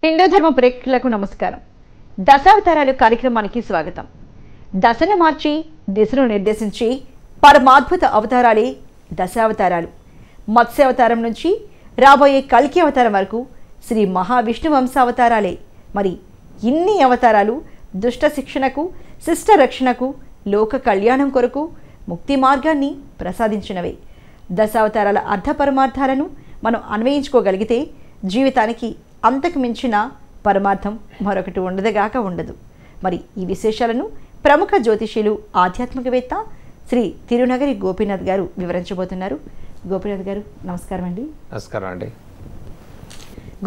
హిందూ ధర్మ ప్రేక్షకులకు నమస్కారం. దశావతారాలు కార్యక్రమానికి స్వాగతం. దశను మార్చి దిశను నిర్దేశించి పరమాద్భుత అవతారాలే దశావతారాలు. మత్స్యావతారం నుంచి రాబోయే కల్కి అవతారం వరకు శ్రీ మహావిష్ణు వంశావతారాలే. మరి ఇన్ని అవతారాలు దుష్ట శిక్షణకు, శిష్ట రక్షణకు, లోక కళ్యాణం కొరకు ముక్తి మార్గాన్ని ప్రసాదించినవే. దశావతారాల అర్థ పరమార్థాలను మనం అన్వయించుకోగలిగితే జీవితానికి అంతకు మించిన పరమార్థం మరొకటి ఉండదుగాక ఉండదు. మరి ఈ విశేషాలను ప్రముఖ జ్యోతిషులు, ఆధ్యాత్మికవేత్త శ్రీ తిరునగరి గోపీనాథ్ గారు వివరించబోతున్నారు. గోపీనాథ్ గారు నమస్కారం అండి. నమస్కారం అండి.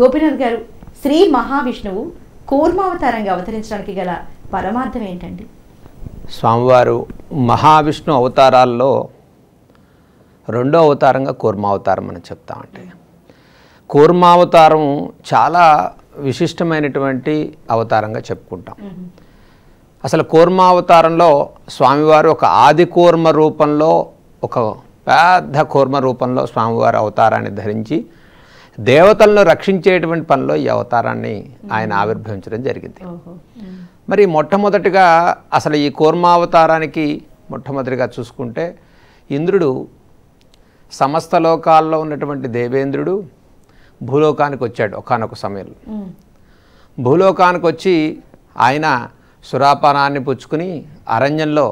గోపీనాథ్ గారు, శ్రీ మహావిష్ణువు కూర్మావతారంగా అవతరించడానికి గల పరమార్థం ఏంటండి? స్వామివారు మహావిష్ణు అవతారాల్లో రెండో అవతారంగా కూర్మావతారం అని చెప్తామంటే, కూర్మావతారం చాలా విశిష్టమైనటువంటి అవతారంగా చెప్పుకుంటాం. అసలు కూర్మావతారంలో స్వామివారు ఒక ఆది కూర్మ రూపంలో, ఒక పెద్ద కూర్మ రూపంలో స్వామివారు అవతారాన్ని ధరించి దేవతలను రక్షించేటువంటి పనిలో ఈ అవతారాన్ని ఆయన ఆవిర్భవించడం జరిగింది. మరి మొట్టమొదటిగా అసలు ఈ కూర్మావతారానికి మొట్టమొదటిగా చూసుకుంటే ఇంద్రుడు, సమస్త లోకాల్లో ఉన్నటువంటి దేవేంద్రుడు భూలోకానికి వచ్చాడు. ఒకానొక సమయంలో భూలోకానికి వచ్చి ఆయన సురాపానాన్ని పుచ్చుకుని అరణ్యంలో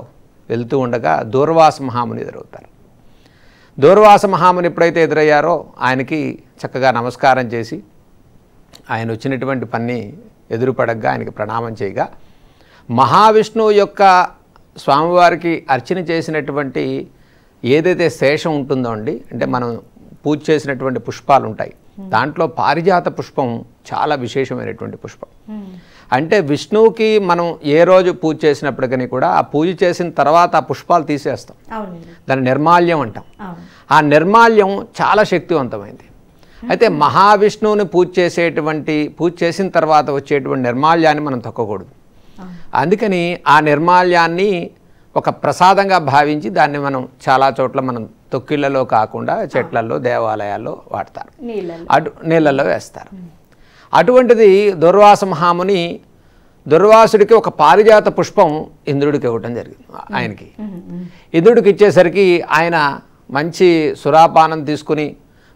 వెళ్తూ ఉండగా దూర్వాస మహాముని ఎదురవుతారు. దూర్వాస మహాముని ఎప్పుడైతే ఎదురయ్యారో ఆయనకి చక్కగా నమస్కారం చేసి ఆయన వచ్చినటువంటి పని ఎదురుపడగా ఆయనకి ప్రణామం చేయగా, మహావిష్ణువు యొక్క స్వామివారికి అర్చన చేసినటువంటి ఏదైతే శేషం ఉంటుందో అండి, అంటే మనం పూజ చేసినటువంటి పుష్పాలు ఉంటాయి, దాంట్లో పారిజాత పుష్పం చాలా విశేషమైనటువంటి పుష్పం. అంటే విష్ణువుకి మనం ఏ రోజు పూజ చేసినప్పటికీ కూడా ఆ పూజ చేసిన తర్వాత ఆ పుష్పాలు తీసేస్తాం, దాన్ని నిర్మాల్యం అంటాం. ఆ నిర్మాల్యం చాలా శక్తివంతమైంది. అయితే మహావిష్ణువుని పూజ చేసిన తర్వాత వచ్చేటువంటి నిర్మాల్యాన్ని మనం తొక్కకూడదు. అందుకని ఆ నిర్మాల్యాన్ని ఒక ప్రసాదంగా భావించి దాన్ని మనం చాలా చోట్ల మనం తొక్కిళ్లలో కాకుండా చెట్లలో, దేవాలయాల్లో వాడతారు, నీళ్ళల్లో వేస్తారు. అటువంటిది దుర్వాస మహాముని దుర్వాసుడికి ఒక పారిజాత పుష్పం ఇంద్రుడికి ఇవ్వటం జరిగింది. ఆయనకి ఇంద్రుడికి ఇచ్చేసరికి ఆయన మంచి సురాపానం తీసుకుని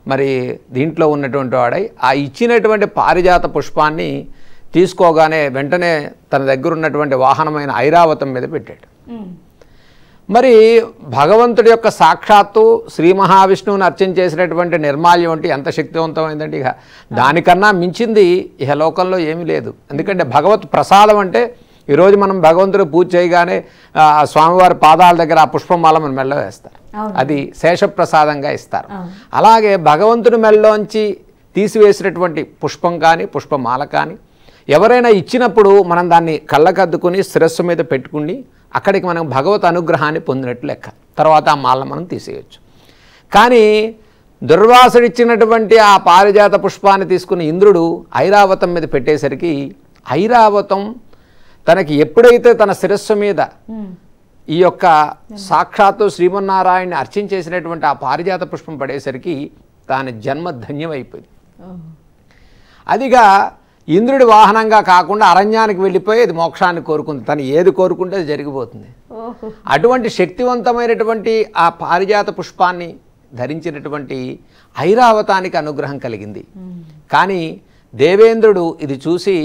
మరి దీంట్లో ఉన్నటువంటి వాడై ఆ ఇచ్చినటువంటి పారిజాత పుష్పాన్ని తీసుకోగానే వెంటనే తన దగ్గర ఉన్నటువంటి వాహనమైన ఐరావతం మీద పెట్టాడు. మరి భగవంతుడి యొక్క సాక్షాత్తు శ్రీ మహావిష్ణువుని అర్చన చేసినటువంటి నిర్మాల్యం అంటే ఎంత శక్తివంతమైందండి. ఇక దానికన్నా మించింది ఇహ లోకంలో ఏమీ లేదు. ఎందుకంటే భగవత్ ప్రసాదం అంటే ఈరోజు మనం భగవంతుడు పూజ చేయగానే స్వామివారి పాదాల దగ్గర ఆ పుష్పమాల మన మెళ్ళ వేస్తారు, అది శేషప్రసాదంగా ఇస్తారు. అలాగే భగవంతుడి మెళ్ళలోంచి తీసివేసినటువంటి పుష్పం కానీ పుష్పమాల కానీ ఎవరైనా ఇచ్చినప్పుడు మనం దాన్ని కళ్ళకద్దుకుని శిరస్సు మీద పెట్టుకుని అక్కడికి మనం భగవత్ అనుగ్రహాన్ని పొందినట్లు లెక్క. తర్వాత ఆ మాలను మనం తీసేయచ్చు. కానీ దుర్వాసుడు ఇచ్చినటువంటి ఆ పారిజాత పుష్పాన్ని తీసుకుని ఇంద్రుడు ఐరావతం మీద పెట్టేసరికి ఐరావతం తనకి ఎప్పుడైతే తన శిరస్సు మీద ఈ యొక్క సాక్షాత్తు శ్రీమన్నారాయణని అర్చించేసినటువంటి ఆ పారిజాత పుష్పం పడేసరికి దాని జన్మ ధన్యమైపోయింది. అదిగా ఇంద్రుడి వాహనంగా కాకుండా అరణ్యానికి వెళ్ళిపోయి అది మోక్షాన్ని కోరుకుంది. తను ఏది కోరుకుంటే అది జరిగిపోతుంది. అటువంటి శక్తివంతమైనటువంటి ఆ పారిజాత పుష్పాన్ని ధరించినటువంటి ఐరావతానికి అనుగ్రహం కలిగింది. కానీ దేవేంద్రుడు ఇది చూసి,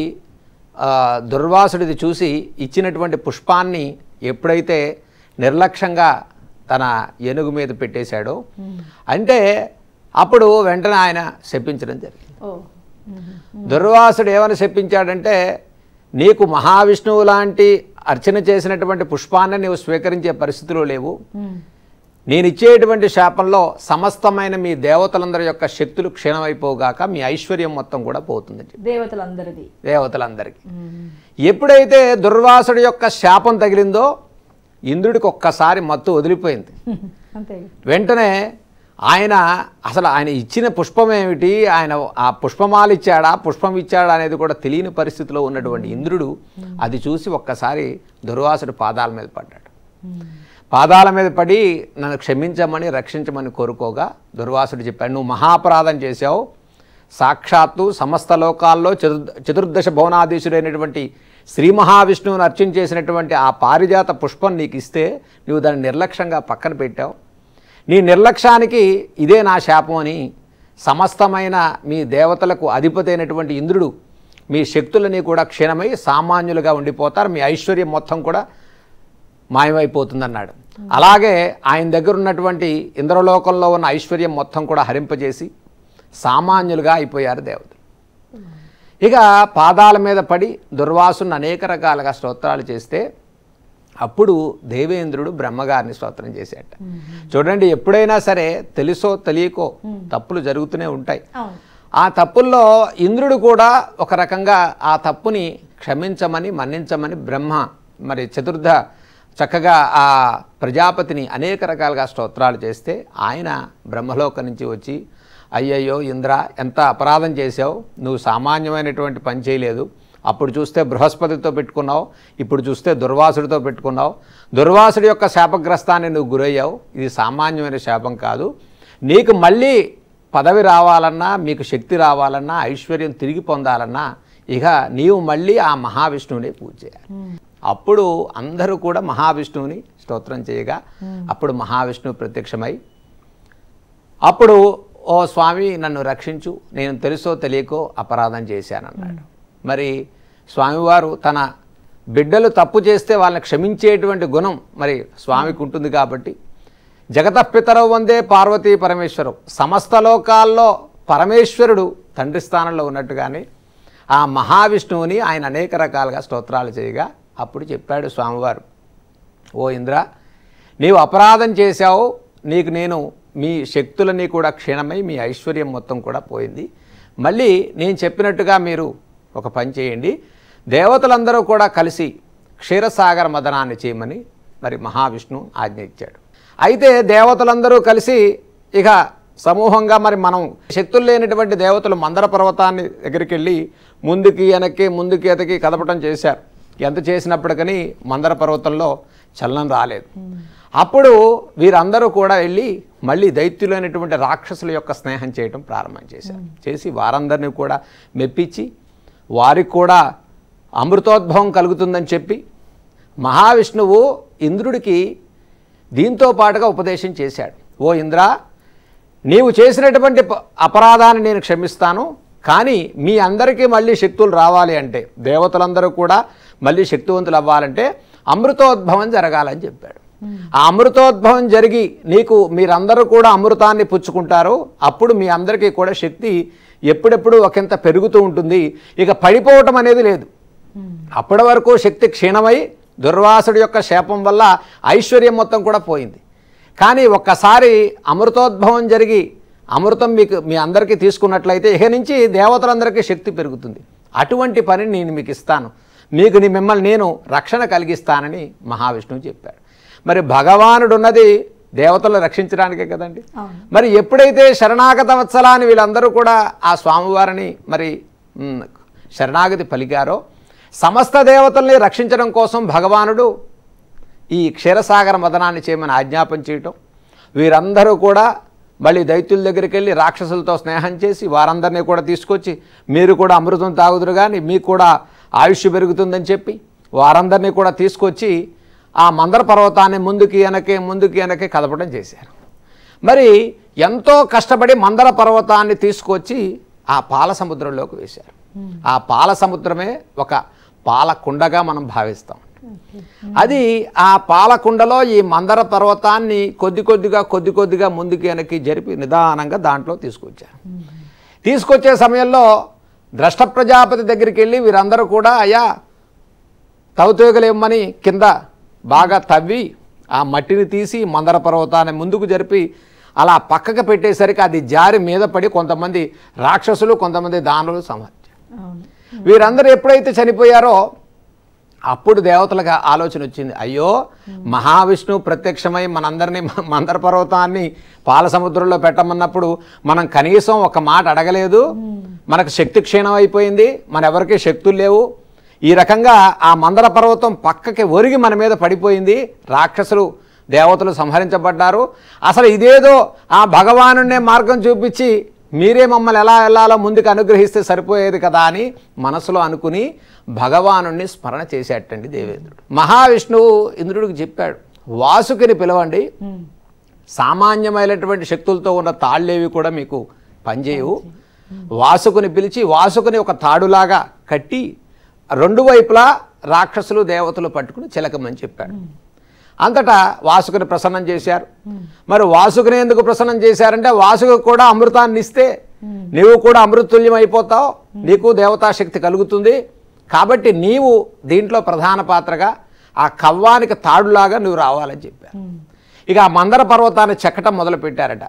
దుర్వాసుడు ఇది చూసి ఇచ్చినటువంటి పుష్పాన్ని ఎప్పుడైతే నిర్లక్ష్యంగా తన ఏనుగు మీద పెట్టేశాడో అంటే అప్పుడు వెంటనే ఆయన శపించడం జరిగింది. దుర్వాసుడు ఏమని శపించాడంటే, నీకు మహావిష్ణువు లాంటి అర్చన చేసినటువంటి పుష్పాన్ని నీవు స్వీకరించే పరిస్థితిలో లేవు, నేను ఇచ్చేటువంటి శాపంలో సమస్తమైన మీ దేవతలందరి యొక్క శక్తులు క్షీణమైపోగాక మీ ఐశ్వర్యం మొత్తం కూడా పోతుంది. దేవతలందరికీ ఎప్పుడైతే దుర్వాసుడి యొక్క శాపం తగిలిందో ఇంద్రుడికి ఒక్కసారి మత్తు వదిలిపోయింది. వెంటనే ఆయన ఇచ్చిన పుష్పం ఏమిటి, ఆయన ఆ పుష్పమాల ఇచ్చాడా, పుష్పం ఇచ్చాడా అనేది కూడా తెలియని పరిస్థితిలో ఉన్నటువంటి ఇంద్రుడు అది చూసి ఒక్కసారి దుర్వాసుడి పాదాల మీద పడ్డాడు. పాదాల మీద పడి నన్ను క్షమించమని, రక్షించమని కోరుకోగా దుర్వాసుడు చెప్పాడు, నువ్వు మహాపరాధం చేశావు, సాక్షాత్తు సమస్త లోకాల్లో చతుర్దశ భువనాధీశుడైనటువంటి శ్రీ మహావిష్ణువుని అర్చించేసినటువంటి ఆ పారిజాత పుష్పం నీకు ఇస్తే నువ్వు దాన్ని నిర్లక్ష్యంగా పక్కన పెట్టావు. నీ నిర్లక్ష్యానికి ఇదే నా శాపం అని సమస్తమైన మీ దేవతలకు అధిపతి అయినటువంటి ఇంద్రుడు మీ శక్తులని కూడా క్షీణమై సామాన్యులుగా ఉండిపోతారు, మీ ఐశ్వర్యం మొత్తం కూడా మాయమైపోతుందన్నాడు. అలాగే ఆయన దగ్గర ఉన్నటువంటి ఇంద్రలోకంలో ఉన్న ఐశ్వర్యం మొత్తం కూడా హరింపజేసి సామాన్యులుగా అయిపోయారు దేవతలు. ఇక పాదాల మీద పడి దుర్వాసుని అనేక రకాలుగా స్తోత్రాలు చేస్తే అప్పుడు దేవేంద్రుడు బ్రహ్మగారిని స్తోత్రం చేశాట. చూడండి, ఎప్పుడైనా సరే తెలుసో తెలియకో తప్పులు జరుగుతూనే ఉంటాయి. ఆ తప్పుల్లో ఇంద్రుడు కూడా ఒక రకంగా ఆ తప్పుని క్షమించమని మన్నించమని బ్రహ్మ మరి చతుర్థ చక్కగా ఆ ప్రజాపతిని అనేక రకాలుగా స్తోత్రాలు చేస్తే ఆయన బ్రహ్మలోకం నుంచి వచ్చి, అయ్యయ్యో ఇంద్ర, ఎంత అపరాధం చేసావు, నువ్వు సామాన్యమైనటువంటి పని చేయలేదు. అప్పుడు చూస్తే బృహస్పతితో పెట్టుకున్నావు, ఇప్పుడు చూస్తే దుర్వాసుడితో పెట్టుకున్నావు. దుర్వాసుడి యొక్క శాపగ్రస్తాన్ని నువ్వు గురయ్యావు. ఇది సామాన్యమైన శాపం కాదు. నీకు మళ్ళీ పదవి రావాలన్నా, మీకు శక్తి రావాలన్నా, ఐశ్వర్యం తిరిగి పొందాలన్నా ఇక నీవు మళ్ళీ ఆ మహావిష్ణువుని పూజ చేయాలి. అప్పుడు అందరూ కూడా మహావిష్ణువుని స్తోత్రం చేయగా అప్పుడు మహావిష్ణువు ప్రత్యక్షమై, అప్పుడు ఓ స్వామి నన్ను రక్షించు, నేను తెలుసో తెలియకో అపరాధం చేశానన్నాడు. మరి స్వామివారు తన బిడ్డలు తప్పు చేస్తే వాళ్ళని క్షమించేటువంటి గుణం మరి స్వామికి ఉంటుంది కాబట్టి జగతపితరవు వందే పార్వతీ పరమేశ్వరం, సమస్త లోకాల్లో పరమేశ్వరుడు తండ్రి స్థానంలో ఉన్నట్టుగానే ఆ మహావిష్ణువుని ఆయన అనేక రకాలుగా స్తోత్రాలు చేయగా అప్పుడు చెప్పాడు స్వామివారు, ఓ ఇంద్ర, నీవు అపరాధం చేశావు, నీకు నేను మీ శక్తులన్నీ కూడా క్షీణమై మీ ఐశ్వర్యం మొత్తం కూడా పోయింది. మళ్ళీ నేను చెప్పినట్టుగా మీరు ఒక పని చేయండి, దేవతలందరూ కూడా కలిసి క్షీరసాగర మదనాన్ని చేయమని మరి మహావిష్ణువు ఆజ్ఞ ఇచ్చాడు. అయితే దేవతలందరూ కలిసి ఇక సమూహంగా మరి మనం శక్తులు లేనటువంటి దేవతలు మందర పర్వతాన్ని దగ్గరికి వెళ్ళి ముందుకి వెనక్కి కదపటం చేశారు. ఎంత చేసినప్పటికీ మందర పర్వతంలో చలనం రాలేదు. అప్పుడు వీరందరూ కూడా వెళ్ళి మళ్ళీ దైత్యులైనటువంటి రాక్షసుల యొక్క స్నేహం చేయటం ప్రారంభం చేశారు. చేసి వారందరినీ కూడా మెప్పించి వారికి కూడా అమృతోద్భవం కలుగుతుందని చెప్పి మహావిష్ణువు ఇంద్రుడికి దీంతో పాటుగా ఉపదేశం చేశాడు. ఓ ఇంద్ర, నీవు చేసినటువంటి అపరాధాన్ని నేను క్షమిస్తాను, కానీ మీ అందరికీ మళ్ళీ శక్తులు రావాలి అంటే, దేవతలందరూ కూడా మళ్ళీ శక్తివంతులు అవ్వాలంటే అమృతోద్భవం జరగాలని చెప్పాడు. ఆ అమృతోద్భవం జరిగి మీరందరూ కూడా అమృతాన్ని పుచ్చుకుంటారు. అప్పుడు మీ అందరికీ కూడా శక్తి ఎప్పుడెప్పుడు ఒకంత పెరుగుతూ ఉంటుంది. ఇక పడిపోవటం అనేది లేదు. అప్పటి వరకు శక్తి క్షీణమై దుర్వాసుడి యొక్క శాపం వల్ల ఐశ్వర్యం మొత్తం కూడా పోయింది. కానీ ఒక్కసారి అమృతోద్భవం జరిగి అమృతం మీ అందరికీ తీసుకున్నట్లయితే ఇక నుంచి దేవతలందరికీ శక్తి పెరుగుతుంది. అటువంటి పని నేను మీకు ఇస్తాను, మిమ్మల్ని నేను రక్షణ కలిగిస్తానని మహావిష్ణువు చెప్పాడు. మరి భగవానుడు ఉన్నది దేవతలను రక్షించడానికే కదండి. మరి ఎప్పుడైతే శరణాగత వత్సలాన్ని వీళ్ళందరూ కూడా ఆ స్వామివారిని మరి శరణాగతి పలికారో, సమస్త దేవతల్ని రక్షించడం కోసం భగవానుడు ఈ క్షీరసాగర మదనాన్ని చేయమని ఆజ్ఞాపన చేయటం, వీరందరూ కూడా మళ్ళీ దైత్యుల దగ్గరికి వెళ్ళి రాక్షసులతో స్నేహం చేసి వారందరినీ కూడా తీసుకొచ్చి మీరు కూడా అమృతం తాగుదురు కానీ మీకు కూడా ఆయుష్ పెరుగుతుందని చెప్పి వారందరినీ కూడా తీసుకొచ్చి ఆ మందర పర్వతాన్ని ముందుకి వెనకే కదపడం చేశారు. మరి ఎంతో కష్టపడి మందర పర్వతాన్ని తీసుకొచ్చి ఆ పాల సముద్రంలోకి వేశారు. ఆ పాల సముద్రమే ఒక పాలకుండగా మనం భావిస్తాం. అది ఆ పాలకుండలో ఈ మందర పర్వతాన్ని కొద్దిగా ముందుకి వెనక్కి జరిపి నిదానంగా దాంట్లో తీసుకొచ్చారు. తీసుకొచ్చే సమయంలో ద్రష్ట ప్రజాపతి దగ్గరికి వెళ్ళి వీరందరూ కూడా అయ్యా తవ్వుతూగలేమని కింద బాగా తవ్వి ఆ మట్టిని తీసి మందర పర్వతాన్ని ముందుకు జరిపి అలా పక్కకు పెట్టేసరికి అది జారి మీద పడి కొంతమంది రాక్షసులు కొంతమంది దానులు సంహరించారు. వీరందరూ ఎప్పుడైతే చనిపోయారో అప్పుడు దేవతలకు ఆలోచన వచ్చింది, అయ్యో మహావిష్ణువు ప్రత్యక్షమై మనందరినీ మందర పర్వతాన్ని పాల సముద్రంలో పెట్టమన్నప్పుడు మనం కనీసం ఒక మాట అడగలేదు, మనకు శక్తి క్షీణం అయిపోయింది, మనెవరికీ శక్తులు లేవు, ఈ రకంగా ఆ మందర పర్వతం పక్కకి ఒరిగి మన మీద పడిపోయింది, రాక్షసులు దేవతలు సంహరించబడ్డారు, అసలు ఇదేదో ఆ భగవానునే మార్గం చూపించి మీరే మమ్మల్ని ఎలా వెళ్ళాలో ముందుకు అనుగ్రహిస్తే సరిపోయేది కదా అని మనసులో అనుకుని భగవానుణ్ణి స్మరణ చేసేటండి దేవేంద్రుడు. మహావిష్ణువు ఇంద్రుడికి చెప్పాడు, వాసుకిని పిలవండి, సామాన్యమైనటువంటి శక్తులతో ఉన్న తాళ్ళేవి కూడా మీకు పనిచేయవు. వాసుకుని పిలిచి వాసుకుని ఒక తాడులాగా కట్టి రెండు వైపులా రాక్షసులు దేవతలు పట్టుకుని చిలకమని చెప్పాడు. అంతటా వాసుకుని ప్రసన్నం చేశారు. మరి వాసుకుని ఎందుకు ప్రసన్నం చేశారంటే వాసుకు కూడా అమృతాన్ని ఇస్తే నీవు కూడా అమృతుల్యం అయిపోతావు, నీకు దేవతాశక్తి కలుగుతుంది, కాబట్టి నీవు దీంట్లో ప్రధాన పాత్రగా ఆ కవ్వానికి తాడులాగా నువ్వు రావాలని చెప్పారు. ఇక ఆ మందర పర్వతాన్ని చెక్కటం మొదలు పెట్టారట.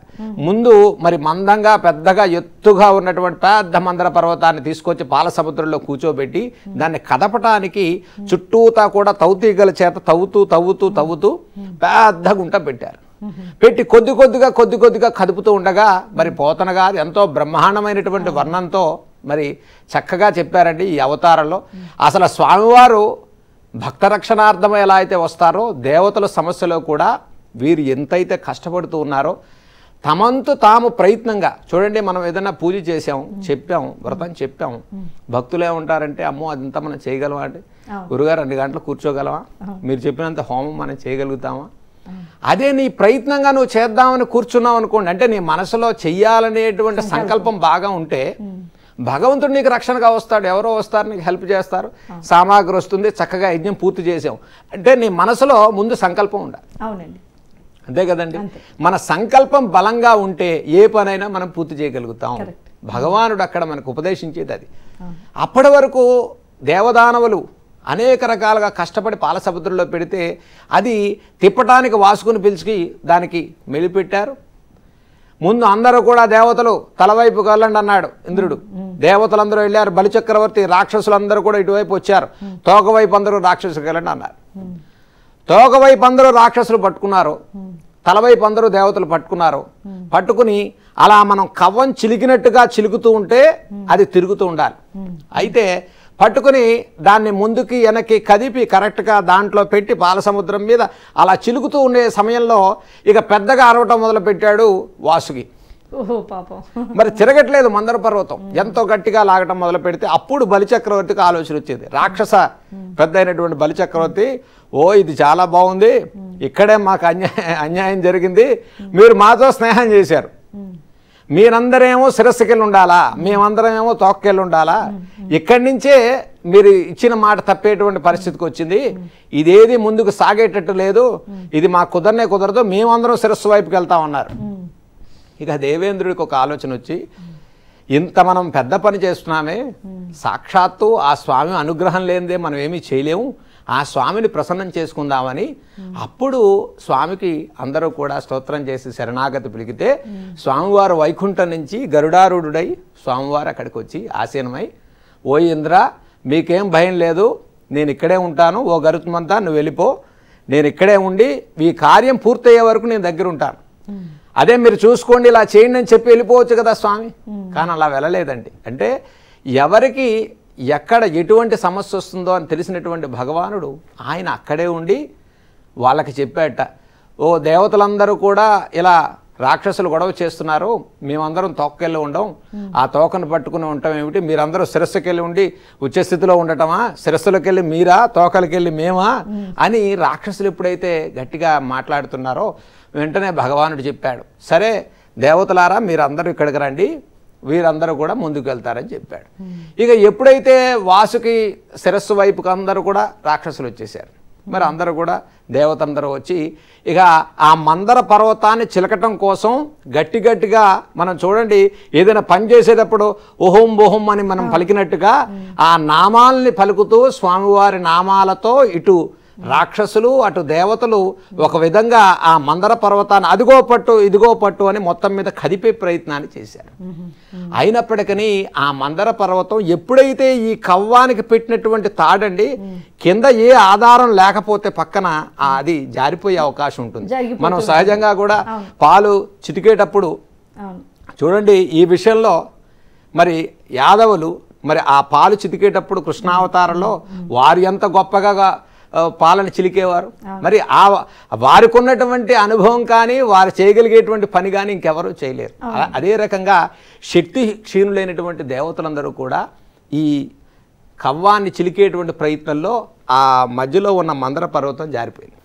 ముందు మరి మందంగా పెద్దగా ఎత్తుగా ఉన్నటువంటి పెద్ద మందర పర్వతాన్ని తీసుకొచ్చి పాల సముద్రంలో కూర్చోబెట్టి దాన్ని కదపటానికి చుట్టూతా కూడా తవ్వుతీగల చేత తవ్వుతూ పెద్ద గుంట పెట్టారు. పెట్టి కొద్ది కొద్దిగా కదుపుతూ ఉండగా మరి పోతన గారు ఎంతో బ్రహ్మాండమైనటువంటి వర్ణంతో మరి చక్కగా చెప్పారండి ఈ అవతారంలో. అసలు స్వామివారు భక్త రక్షణార్థం ఎలా అయితే వస్తారో దేవతల సమస్యలో కూడా వీరు ఎంతైతే కష్టపడుతూ ఉన్నారో తమంతు తాము ప్రయత్నంగా చూడండి. మనం ఏదైనా పూజ చేసాం, చెప్పాం, వ్రతం చెప్పాం, భక్తులు ఏమంటారంటే అమ్మో అదంతా మనం చేయగలమా అంటే, గురుగారు 2 గంటలు కూర్చోగలమా, మీరు చెప్పినంత హోమం మనం చేయగలుగుతామా? అదే నీ ప్రయత్నంగా నువ్వు చేద్దామని కూర్చున్నావు అనుకోండి, అంటే నీ మనసులో చెయ్యాలనేటువంటి సంకల్పం బాగా ఉంటే భగవంతుడు నీకు రక్షణగా వస్తాడు. ఎవరో వస్తారు, నీకు హెల్ప్ చేస్తారు, సామాగ్రి వస్తుంది, చక్కగా యజ్ఞం పూర్తి చేసాం అంటే నీ మనసులో ముందు సంకల్పం ఉండాలి. అవునండి, అంతే కదండి. మన సంకల్పం బలంగా ఉంటే ఏ పనైనా మనం పూర్తి చేయగలుగుతాం. భగవానుడు అక్కడ మనకు ఉపదేశించేది అది. అప్పటి వరకు దేవదానవులు అనేక రకాలుగా కష్టపడి పాల సముద్రంలో పెడితే అది తిప్పటానికి వాసుకుని పిలిచి దానికి మెలిపెట్టారు. ముందు అందరూ కూడా దేవతలు తలవైపుకి వెళ్ళండి అన్నాడు ఇంద్రుడు. దేవతలందరూ వెళ్ళారు. బలిచక్రవర్తి రాక్షసులందరూ కూడా ఇటువైపు వచ్చారు. తోకవైపు అందరూ రాక్షసులకు వెళ్ళండి అన్నారు. తోకవైపు అందరూ రాక్షసులు పట్టుకున్నారు, తలవైపు అందరూ దేవతలు పట్టుకున్నారు. పట్టుకుని అలా మనం కవ్వం చిలికినట్టుగా చిలుకుతూ ఉంటే అది తిరుగుతూ ఉండాలి. అయితే పట్టుకుని దాన్ని ముందుకి వెనక్కి కదిపి కరెక్ట్గా దాంట్లో పెట్టి పాల సముద్రం మీద అలా చిలుకుతూ ఉండే సమయంలో ఇక పెద్దగా అరవటం మొదలుపెట్టాడు వాసుకి. మరి తిరగట్లేదు మందర పర్వతం, ఎంతో గట్టిగా లాగటం మొదలు పెడితే అప్పుడు బలిచక్రవర్తికి ఆలోచన వచ్చేది. రాక్షస పెద్ద అయినటువంటి బలిచక్రవర్తి, ఓ ఇది చాలా బాగుంది, ఇక్కడే మాకు అన్యాయం జరిగింది, మీరు మాతో స్నేహం చేశారు, మీరందరేమో శిరస్సుకెళ్ళి ఉండాలా, మేమందరమేమో తోక్కెళ్ళి ఉండాలా, ఇక్కడి నుంచే మీరు ఇచ్చిన మాట తప్పేటువంటి పరిస్థితికి వచ్చింది, ఇదేది ముందుకు సాగేటట్టు లేదు, ఇది మాకు కుదరదు, మేమందరం శిరస్సు వైపుకి వెళ్తామన్నారు. ఇక దేవేంద్రుడికి ఒక ఆలోచన వచ్చి, ఇంత మనం పెద్ద పని చేస్తున్నామే, సాక్షాత్తు ఆ స్వామి అనుగ్రహం లేనిదే మనం ఏమీ చేయలేము, ఆ స్వామిని ప్రసన్నం చేసుకుందామని అప్పుడు స్వామికి అందరూ కూడా స్తోత్రం చేసి శరణాగతి పిలికితే స్వామివారు వైకుంఠం నుంచి గరుడారూఢుడై స్వామివారు అక్కడికి వచ్చి ఆసీనమై, ఓ ఇంద్ర మీకేం భయం లేదు, నేను ఇక్కడే ఉంటాను, ఓ గరుత్మంతా నువ్వు వెళ్ళిపో, నేను ఇక్కడే ఉండి ఈ కార్యం పూర్తయ్యే వరకు నేను దగ్గర ఉంటాను, అదే మీరు చూసుకోండి ఇలా చేయండి అని చెప్పి వెళ్ళిపోవచ్చు కదా స్వామి. కానీ అలా వెళ్ళలేదండి. అంటే ఎవరికి ఎక్కడ ఎటువంటి సమస్య వస్తుందో అని తెలిసినటువంటి భగవానుడు ఆయన అక్కడే ఉండి వాళ్ళకి చెప్పాట, ఓ దేవతలందరూ కూడా ఇలా రాక్షసులు గొడవ చేస్తున్నారు, మేమందరం తోకకెళ్ళి ఉండం, ఆ తోకను పట్టుకుని ఉండటం ఏమిటి, మీరందరూ శిరస్సుకెళ్ళి ఉండి ఉచ్చస్థితిలో ఉండటమా, శిరస్సులకెళ్ళి మీరా, తోకలకెళ్ళి మేమా అని రాక్షసులు ఎప్పుడైతే గట్టిగా మాట్లాడుతున్నారో వెంటనే భగవానుడు చెప్పాడు, సరే దేవతలారా మీరందరూ ఇక్కడికి రండి, వీరందరూ కూడా ముందుకు వెళ్తారని చెప్పాడు. ఇక ఎప్పుడైతే వాసుకి శిరస్సు వైపుకి అందరూ కూడా రాక్షసులు వచ్చేసారు, మరి అందరూ కూడా దేవతందరూ వచ్చి ఇక ఆ మందర పర్వతాన్ని చిలకటం కోసం గట్టిగా మనం చూడండి ఏదైనా పని చేసేటప్పుడు ఓహోం బోహం అని మనం పలికినట్టుగా ఆ నామాల్ని పలుకుతూ స్వామివారి నామాలతో ఇటు రాక్షసులు అటు దేవతలు ఒక విధంగా ఆ మందర పర్వతాన్ని అదిగో పట్టు ఇదిగో పట్టు అని మొత్తం మీద కదిపే ప్రయత్నాన్ని చేశారు. అయినప్పటికీ ఆ మందర పర్వతం ఎప్పుడైతే ఈ కవ్వానికి పెట్టినటువంటి తాడండి కింద ఏ ఆధారం లేకపోతే పక్కన అది జారిపోయే అవకాశం ఉంటుంది. మనం సహజంగా కూడా పాలు చిటికేటప్పుడు చూడండి ఈ విషయంలో మరి యాదవులు మరి ఆ పాలు చితికేటప్పుడు కృష్ణావతారంలో వారు ఎంత గొప్పగా పాలన చిలికేవారు. మరి వారికి ఉన్నటువంటి అనుభవం కానీ వారు చేయగలిగేటువంటి పని కానీ ఇంకెవరూ చేయలేరు. అదే రకంగా శక్తి క్షీణులైనటువంటి దేవతలందరూ కూడా ఈ కవ్వాన్ని చిలికేటువంటి ప్రయత్నంలో ఆ మధ్యలో ఉన్న మందర పర్వతం జారిపోయింది.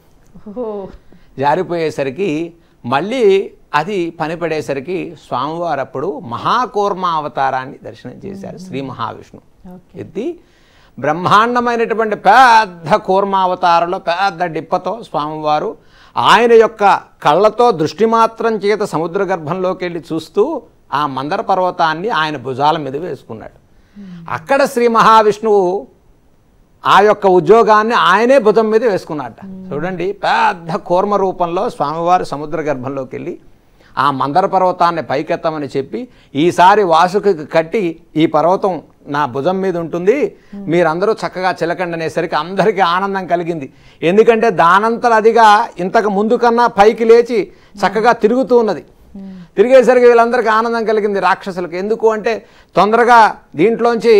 జారిపోయేసరికి మళ్ళీ అది పనిపడేసరికి స్వామివారు అప్పుడు మహాకూర్మ అవతారాన్ని దర్శనం చేశారు. శ్రీ మహావిష్ణు ఎత్తి బ్రహ్మాండమైనటువంటి పెద్ద కూర్మావతారంలో పెద్ద డిప్పతో స్వామివారు ఆయన యొక్క కళ్ళతో దృష్టి మాత్రం చేత సముద్ర గర్భంలోకి వెళ్ళి చూస్తూ ఆ మందర పర్వతాన్ని ఆయన భుజాల మీద వేసుకున్నాడు. అక్కడ శ్రీ మహావిష్ణువు ఆ యొక్క ఉద్యోగాన్ని ఆయనే భుజం మీద వేసుకున్నట్ట. చూడండి, పెద్ద కూర్మ రూపంలో స్వామివారు సముద్ర గర్భంలోకి వెళ్ళి ఆ మందర పర్వతాన్ని పైకెత్తమని చెప్పి ఈసారి వాసుకి కట్టి ఈ పర్వతం నా భుజం మీద ఉంటుంది, మీరందరూ చక్కగా చిలకండి అనేసరికి అందరికీ ఆనందం కలిగింది. ఎందుకంటే దానంతర అదిగా ఇంతకు ముందు కన్నా పైకి లేచి చక్కగా తిరుగుతూ ఉన్నది. తిరిగేసరికి వీళ్ళందరికీ ఆనందం కలిగింది రాక్షసులకు. ఎందుకు అంటే తొందరగా దీంట్లోంచి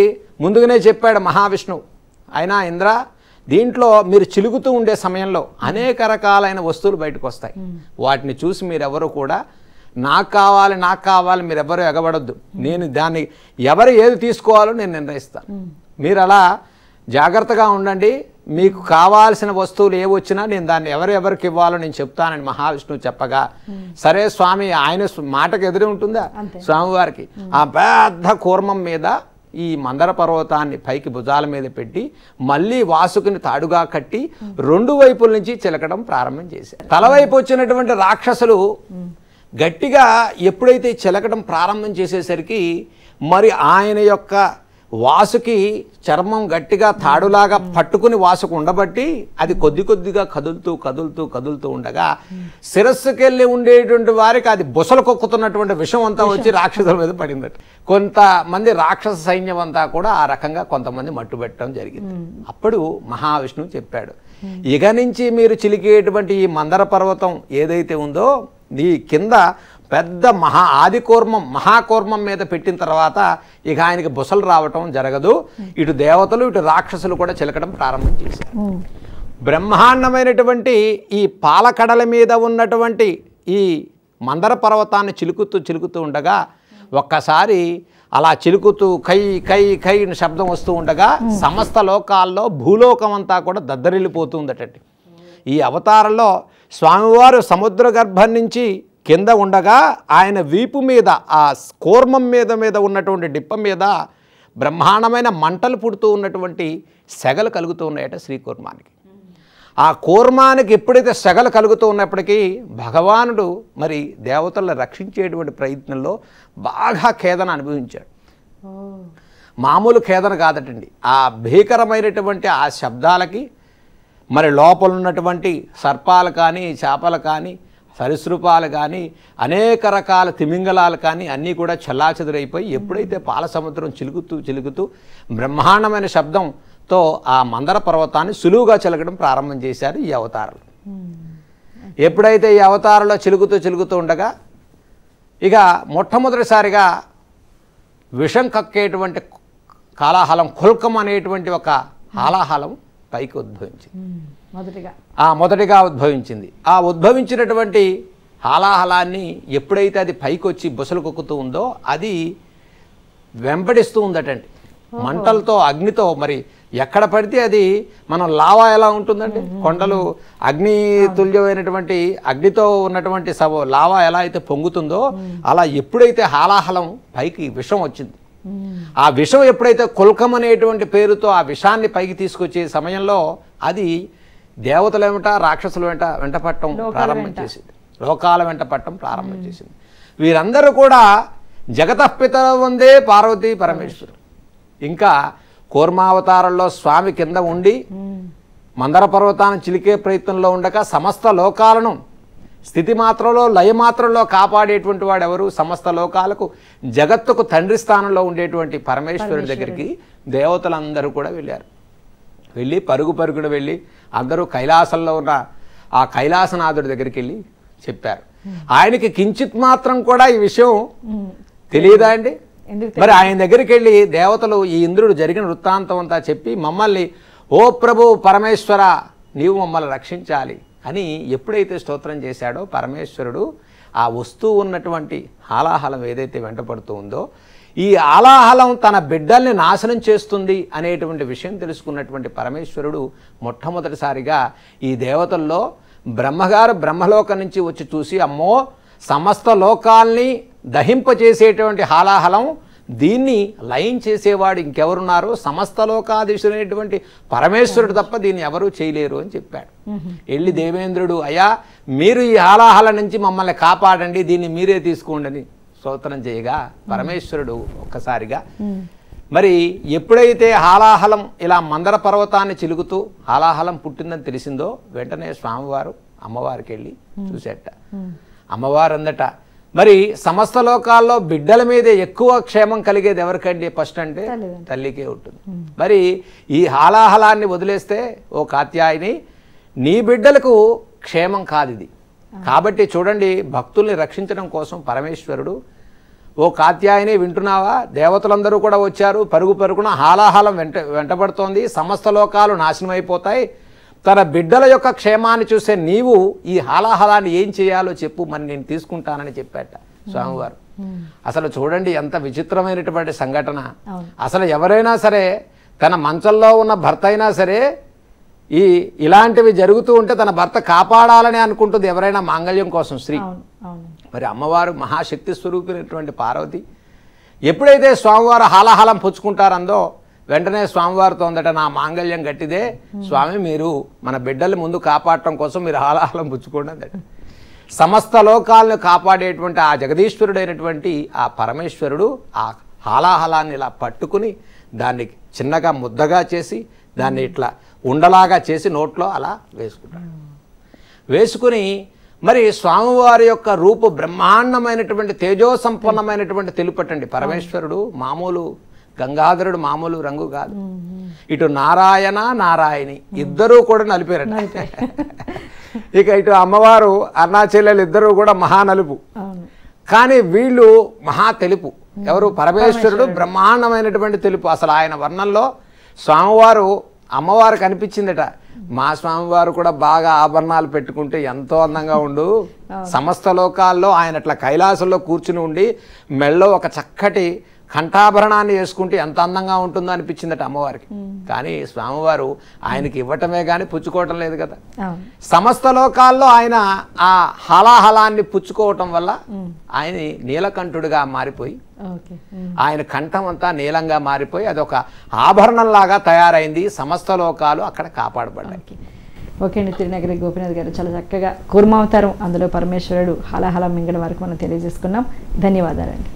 ముందుగానే చెప్పాడు మహావిష్ణువు, అయినా ఇంద్ర దీంట్లో మీరు చిలుగుతూ ఉండే సమయంలో అనేక రకాలైన వస్తువులు బయటకు వస్తాయి. వాటిని చూసి మీరెవరు కూడా నాకు కావాలి మీరెవరూ ఎగబడొద్దు. నేను దాన్ని ఎవరు ఏది తీసుకోవాలో నేను నిర్ణయిస్తాను. మీరు అలా జాగ్రత్తగా ఉండండి. మీకు కావాల్సిన వస్తువులు ఏవి వచ్చినా నేను దాన్ని ఎవరికి ఇవ్వాలో నేను చెప్తానని మహావిష్ణువు చెప్పగా, సరే స్వామి, ఆయన మాటకు ఎదురు ఉంటుందా స్వామివారికి. ఆ పెద్ద కూర్మం మీద ఈ మందర పర్వతాన్ని పైకి భుజాల మీద పెట్టి మళ్ళీ వాసుకుని తాడుగా కట్టి రెండు వైపుల నుంచి చిలకడం ప్రారంభం చేశారు. తలవైపు వచ్చినటువంటి రాక్షసులు గట్టిగా ఎప్పుడైతే చిలకడం ప్రారంభం చేసేసరికి మరి ఆయన యొక్క వాసుకి చర్మం గట్టిగా తాడులాగా పట్టుకుని వాసుకు ఉండబట్టి అది కొద్దిగా కదులుతూ ఉండగా శిరస్సుకెళ్ళి ఉండేటువంటి వారికి అది బుసలు కొక్కుతున్నటువంటి విషం అంతా వచ్చి రాక్షసుల మీద పడిందట. కొంతమంది రాక్షస సైన్యం అంతా కూడా ఆ రకంగా కొంతమంది మట్టుబెట్టడం జరిగింది. అప్పుడు మహావిష్ణువు చెప్పాడు, ఇక నుంచి మీరు చిలికేటువంటి ఈ మందర పర్వతం ఏదైతే ఉందో నీ కింద పెద్ద మహాకూర్మం మీద పెట్టిన తర్వాత ఇక ఆయనకి బుసలు రావటం జరగదు. ఇటు దేవతలు ఇటు రాక్షసులు కూడా చిలకడం ప్రారంభం చేశారు. బ్రహ్మాండమైనటువంటి ఈ పాలకడల మీద ఉన్నటువంటి ఈ మందర పర్వతాన్ని చిలుకుతూ ఉండగా ఒక్కసారి అలా చిలుకుతూ కై శబ్దం వస్తూ ఉండగా సమస్త లోకాల్లో భూలోకం అంతా కూడా దద్దరిల్లిపోతుందటండి. ఈ అవతారంలో స్వామివారు సముద్ర గర్భం నుంచి కింద ఉండగా ఆయన వీపు మీద ఆ కూర్మం మీద ఉన్నటువంటి డిప్ప మీద బ్రహ్మాండమైన మంటలు పుడుతూ ఉన్నటువంటి సెగలు కలుగుతూ ఉన్నాయట శ్రీకూర్మానికి. ఆ కూర్మానికి ఎప్పుడైతే సెగలు కలుగుతూ ఉన్నప్పటికీ భగవానుడు మరి దేవతలను రక్షించేటువంటి ప్రయత్నంలో బాగా ఖేదన అనుభవించాడు. మామూలు ఖేదన కాదటండి. ఆ భీకరమైనటువంటి ఆ శబ్దాలకి మరి లోపల ఉన్నటువంటి సర్పాలు కానీ చేపలు కానీ సరీసృపాలు కానీ అనేక రకాల తిమింగలాలు కానీ అన్నీ కూడా చెల్లాచెదురైపోయి ఎప్పుడైతే పాల సముద్రం చిలుకుతూ బ్రహ్మాండమైన శబ్దంతో ఆ మందర పర్వతాన్ని సులువుగా చిలకడం ప్రారంభం చేశారు ఈ అవతారాలు. ఎప్పుడైతే ఈ అవతారంలో చిలుకుతూ ఉండగా ఇక మొట్టమొదటిసారిగా విషం కక్కేటువంటి కాలాహలం కుల్కం అనేటువంటి ఒక హాలాహలం పైకి ఉద్భవించింది. మొదటిగా ఉద్భవించింది. ఆ ఉద్భవించినటువంటి హాలాహలాన్ని ఎప్పుడైతే అది పైకి వచ్చి బుసలు కొక్కుతూ ఉందో అది వెంబడిస్తూ ఉందటండి మంటలతో, అగ్నితో. మరి ఎక్కడ పడితే అది మనం లావా ఎలా ఉంటుందండి, కొండలు అగ్ని తుల్యమైనటువంటి అగ్నితో ఉన్నటువంటి లావా ఎలా అయితే పొంగుతుందో అలా ఎప్పుడైతే హాలాహలం పైకి విషం వచ్చింది, ఆ విషం ఎప్పుడైతే కుల్కం అనేటువంటి పేరుతో ఆ విషాన్ని పైకి తీసుకొచ్చే సమయంలో అది దేవతల వెంట రాక్షసుల వెంట పట్టడం ప్రారంభం చేసింది. లోకాల వెంట పట్టడం ప్రారంభం చేసింది. వీరందరూ కూడా జగతఃపితర వందే పార్వతీ పరమేశ్వరు. ఇంకా కూర్మావతారంలో స్వామి కింద ఉండి మందర పర్వతాన్ని చిలికే ప్రయత్నంలో ఉండగా సమస్త లోకాలను స్థితి మాత్రంలో లయమాత్రంలో కాపాడేటువంటి వాడు ఎవరు? సమస్త లోకాలకు జగత్తుకు తండ్రి స్థానంలో ఉండేటువంటి పరమేశ్వరుడి దగ్గరికి దేవతలందరూ కూడా వెళ్ళారు. వెళ్ళి పరుగున వెళ్ళి అందరూ కైలాసంలో ఉన్న ఆ కైలాసనాథుడి దగ్గరికి వెళ్ళి చెప్పారు. ఆయనకి కించిత్ మాత్రం కూడా ఈ విషయం తెలియదా అండి? మరి ఆయన దగ్గరికి వెళ్ళి దేవతలు ఈ ఇంద్రుడు జరిగిన వృత్తాంతం అంతా చెప్పి మమ్మల్ని, ఓ ప్రభు పరమేశ్వర నీవు మమ్మల్ని రక్షించాలి అని ఎప్పుడైతే స్తోత్రం చేశాడో పరమేశ్వరుడు ఆ వస్తూ ఉన్నటువంటి హాలాహలం ఏదైతే వెంటపడుతూ ఉందో ఈ హాలాహలం తన బిడ్డల్ని నాశనం చేస్తుంది అనేటువంటి విషయం తెలుసుకున్నటువంటి పరమేశ్వరుడు మొట్టమొదటిసారిగా ఈ దేవతల్లో బ్రహ్మగారు బ్రహ్మలోకం నుంచి వచ్చి చూసి అమ్మో సమస్త లోకాల్ని దహింపచేసేటువంటి హాలాహలం దీన్ని లయం చేసేవాడు ఇంకెవరున్నారు సమస్త లోకాధీశుడైనటువంటి పరమేశ్వరుడు తప్ప దీన్ని ఎవరూ చేయలేరు అని చెప్పాడు. వెళ్ళి దేవేంద్రుడు అయ్యా మీరు ఈ హాలాహల నుంచి మమ్మల్ని కాపాడండి దీన్ని మీరే తీసుకోండి స్తోత్రం చేయగా పరమేశ్వరుడు ఒక్కసారిగా మరి ఎప్పుడైతే హాలాహలం ఇలా మందర పర్వతాన్ని చిలుగుతూ హాలాహలం పుట్టిందని తెలిసిందో వెంటనే స్వామివారు అమ్మవారికి వెళ్ళి చూసేట. అమ్మవారు అందట మరి సమస్త లోకాల్లో బిడ్డల మీదే ఎక్కువ క్షేమం కలిగేది ఎవరికండి ఫస్ట్ అంటే తల్లికే ఉంటుంది. మరి ఈ హాలాహలాన్ని వదిలేస్తే ఓ కాత్యాయని నీ బిడ్డలకు క్షేమం కాదు ఇది. కాబట్టి చూడండి భక్తుల్ని రక్షించడం కోసం పరమేశ్వరుడు ఓ కాత్యాయని వింటున్నావా దేవతలందరూ కూడా వచ్చారు పరుగు పరుగున హాలాహలం వెంటబడుతోంది సమస్త లోకాలు నాశనం అయిపోతాయి తన బిడ్డల యొక్క క్షేమాన్ని చూసే నీవు ఈ హాలాహలాన్ని ఏం చేయాలో చెప్పు మరి నేను తీసుకుంటానని చెప్పాట స్వామివారు. అసలు చూడండి ఎంత విచిత్రమైనటువంటి సంఘటన. అసలు ఎవరైనా సరే తన మంచంలో ఉన్న భర్త అయినా సరే ఇలాంటివి జరుగుతూ ఉంటే తన భర్త కాపాడాలని అనుకుంటుంది ఎవరైనా మాంగళ్యం కోసం స్త్రీ. మరి అమ్మవారు మహాశక్తి స్వరూపినటువంటి పార్వతి ఎప్పుడైతే స్వామివారు హాలాహలం పుచ్చుకుంటారందో వెంటనే స్వామివారితో ఉందట నా మాంగళ్యం గట్టిదే స్వామి మీరు మన బిడ్డల ముందు కాపాడటం కోసం మీరు హాలాహలం పుచ్చుకోండి అందట. సమస్త లోకాలను కాపాడేటువంటి ఆ జగదీశ్వరుడైనటువంటి ఆ పరమేశ్వరుడు ఆ హాలాహలాన్ని ఇలా పట్టుకుని దాన్ని చిన్నగా ముద్దగా చేసి దాన్ని ఇట్లా ఉండలాగా చేసి నోట్లో అలా వేసుకుంటాడు. వేసుకుని మరి స్వామివారి యొక్క రూపు బ్రహ్మాండమైనటువంటి తేజోసంపన్నమైనటువంటి తెలుపటండి. పరమేశ్వరుడు మామూలు గంగాధరుడు మామూలు రంగు కాదు. ఇటు నారాయణ నారాయణి ఇద్దరూ కూడా నలిపారట. ఇక ఇటు అమ్మవారు అరుణాచల్యాలు ఇద్దరూ కూడా మహానలుపు కానీ వీళ్ళు మహా తెలుపు. ఎవరు పరమేశ్వరుడు బ్రహ్మాండమైనటువంటి తెలుపు. అసలు ఆయన వర్ణంలో స్వామివారు అమ్మవారికి అనిపించిందట మా స్వామివారు కూడా బాగా ఆభరణాలు పెట్టుకుంటే ఎంతో అందంగా ఉండు సమస్త లోకాల్లో ఆయన అట్లా కైలాసంలో కూర్చుని ఉండి మెళ్ళో ఒక చక్కటి కంఠాభరణాన్ని వేసుకుంటే ఎంత అందంగా ఉంటుందో అనిపించిందట అమ్మవారికి. కానీ స్వామివారు ఆయనకి ఇవ్వటమే కానీ పుచ్చుకోవటం లేదు కదా. సమస్త లోకాల్లో ఆయన ఆ హలాహలాన్ని పుచ్చుకోవటం వల్ల ఆయన నీలకంఠుడిగా మారిపోయి ఆయన కంఠం అంతా నీలంగా మారిపోయి అదొక ఆభరణంలాగా తయారైంది. సమస్త లోకాలు అక్కడ కాపాడబడ్డాయి. ఓకే అండి. తిరునగరి గోపీనాథ్ గారు చాలా చక్కగా కూర్మావతారం అందులో పరమేశ్వరుడు హలాహల మింగడ వరకు మనం తెలియజేసుకున్నాం. ధన్యవాదాలండి.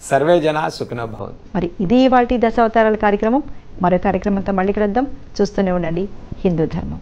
సర్వే జన సుఖినో భవంతు. మరి ఇది ఇవాల్టి దశావతారాల కార్యక్రమం. మరో కార్యక్రమంతో మళ్ళీ కలుద్దాం. చూస్తూనే ఉండండి హిందూ ధర్మం.